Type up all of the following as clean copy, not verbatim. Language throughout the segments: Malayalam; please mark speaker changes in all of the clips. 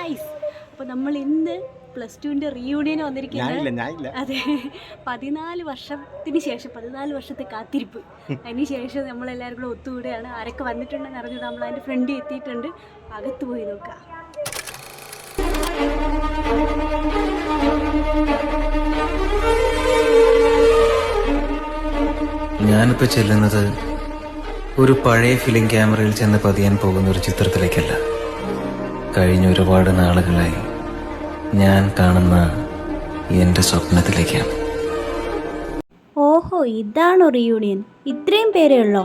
Speaker 1: ഗൈസ്, അപ്പോൾ നമ്മൾ ഇന്ന് +2 റീയൂണിയൻ വന്നിരിക്കുന്നത്. അതെ, 14 വർഷത്തെ കാത്തിരിപ്പ്. അതിന് ശേഷം നമ്മളെല്ലാവരും കൂടെ ഒത്തുകൂടെയാണ്. ആരൊക്കെ വന്നിട്ടുണ്ടെന്ന് അറിഞ്ഞത് നമ്മൾ അതിൻ്റെ ഫ്രണ്ടിൽ എത്തിയിട്ടുണ്ട്. അകത്ത് പോയി നോക്കാം.
Speaker 2: ഞാനിപ്പോൾ ചെല്ലുന്നത് ഒരു പഴയ ഫിലിം ക്യാമറയിൽ ചെന്ന് പതിയാൻ പോകുന്ന ഒരു ചിത്രത്തിലേക്കല്ല. കഴിഞ്ഞ ഒരുപാട് നാളുകളായി ഞാൻ കാണുന്ന എൻ്റെ സ്വപ്നത്തിലേക്കാണ്.
Speaker 1: ഓഹോ, ഇതാണോ റീയൂണിയൻ? ഇത്രയും പേരേ ഉള്ളോ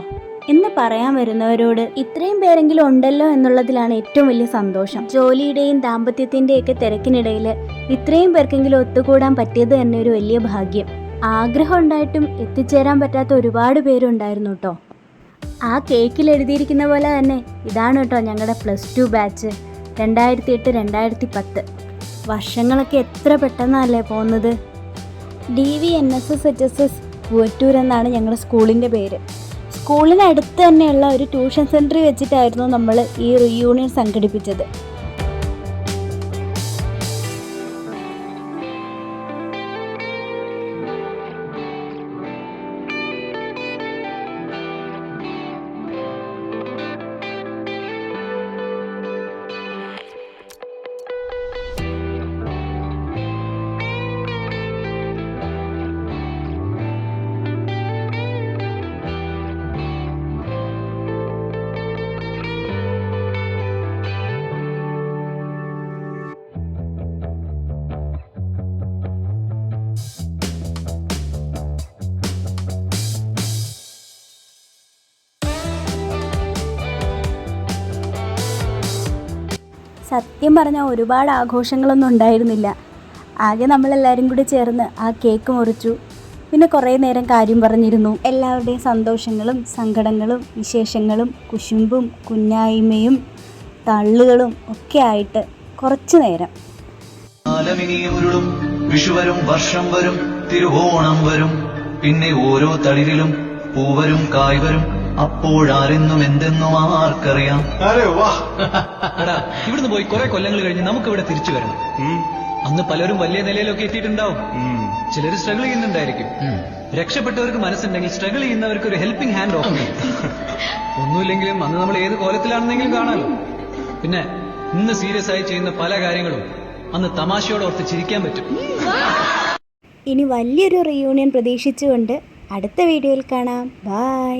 Speaker 1: എന്ന് പറയാൻ വരുന്നവരോട് ഇത്രയും പേരെങ്കിലും ഉണ്ടല്ലോ എന്നുള്ളതിലാണ് ഏറ്റവും വലിയ സന്തോഷം. ജോലിയുടെയും ദാമ്പത്യത്തിൻ്റെയൊക്കെ തിരക്കിനിടയിൽ ഇത്രയും പേർക്കെങ്കിലും ഒത്തുകൂടാൻ പറ്റിയത് തന്നെ ഒരു വലിയ ഭാഗ്യം. ആഗ്രഹം ഉണ്ടായിട്ടും എത്തിച്ചേരാൻ പറ്റാത്ത ഒരുപാട് പേരുണ്ടായിരുന്നു കേട്ടോ. ആ കേക്കിൽ എഴുതിയിരിക്കുന്ന പോലെ തന്നെ ഇതാണ് കേട്ടോ ഞങ്ങളുടെ +2 ബാച്ച് 2008-2010. വർഷങ്ങളൊക്കെ എത്ര പെട്ടെന്നല്ലേ പോകുന്നത്. DVNSSHSS പൂവറ്റൂർ എന്നാണ് ഞങ്ങളുടെ സ്കൂളിൻ്റെ പേര്. സ്കൂളിനടുത്ത് തന്നെയുള്ള ഒരു ട്യൂഷൻ സെൻറ്ററിൽ വെച്ചിട്ടായിരുന്നു നമ്മൾ ഈ റീയൂണിയൻ സംഘടിപ്പിച്ചത്. സത്യം പറഞ്ഞാൽ ഒരുപാട് ആഘോഷങ്ങളൊന്നും ഉണ്ടായിരുന്നില്ല. ആകെ നമ്മളെല്ലാവരും കൂടി ചേർന്ന് ആ കേക്ക് മുറിച്ചു. പിന്നെ കുറേ നേരം കാര്യം പറഞ്ഞിരുന്നു. എല്ലാവരുടെയും സന്തോഷങ്ങളും സങ്കടങ്ങളും വിശേഷങ്ങളും കുശുമ്പും കുഞ്ഞായ്മയും തള്ളുകളും ഒക്കെ ആയിട്ട് കുറച്ചു നേരം.
Speaker 3: വിഷുവരും വർഷം വരും തിരുവോണം വരും പിന്നെ ഓരോ തളിരിലും പൂവരും കായ്വരും അപ്പോഴാരെന്നും എന്തെന്നും ആർക്കറിയാം. ഇവിടുന്ന് പോയി കുറെ കൊല്ലങ്ങൾ കഴിഞ്ഞ് നമുക്ക് ഇവിടെ തിരിച്ചു വരണം. അന്ന് പലരും വലിയ നിലയിലൊക്കെ എത്തിയിട്ടുണ്ടാവും. ചിലർ സ്ട്രഗിൾ ചെയ്യുന്നുണ്ടായിരിക്കും. രക്ഷപ്പെട്ടവർക്ക് മനസ്സുണ്ടെങ്കിൽ സ്ട്രഗിൾ ചെയ്യുന്നവർക്ക് ഒരു ഹെൽപ്പിംഗ് ഹാൻഡ് ഓഫ്. ഒന്നുമില്ലെങ്കിലും അന്ന് നമ്മൾ ഏത് കോലത്തിലാണെന്നെങ്കിലും കാണാലോ. പിന്നെ ഇന്ന് സീരിയസ് ആയി ചെയ്യുന്ന പല കാര്യങ്ങളും അന്ന് തമാശയോടെ ഓർത്ത് ചിരിക്കാൻ പറ്റും.
Speaker 1: ഇനി വലിയൊരു റീയൂണിയൻ പ്രതീക്ഷിച്ചുകൊണ്ട് അടുത്ത വീഡിയോയിൽ കാണാം. ബൈ.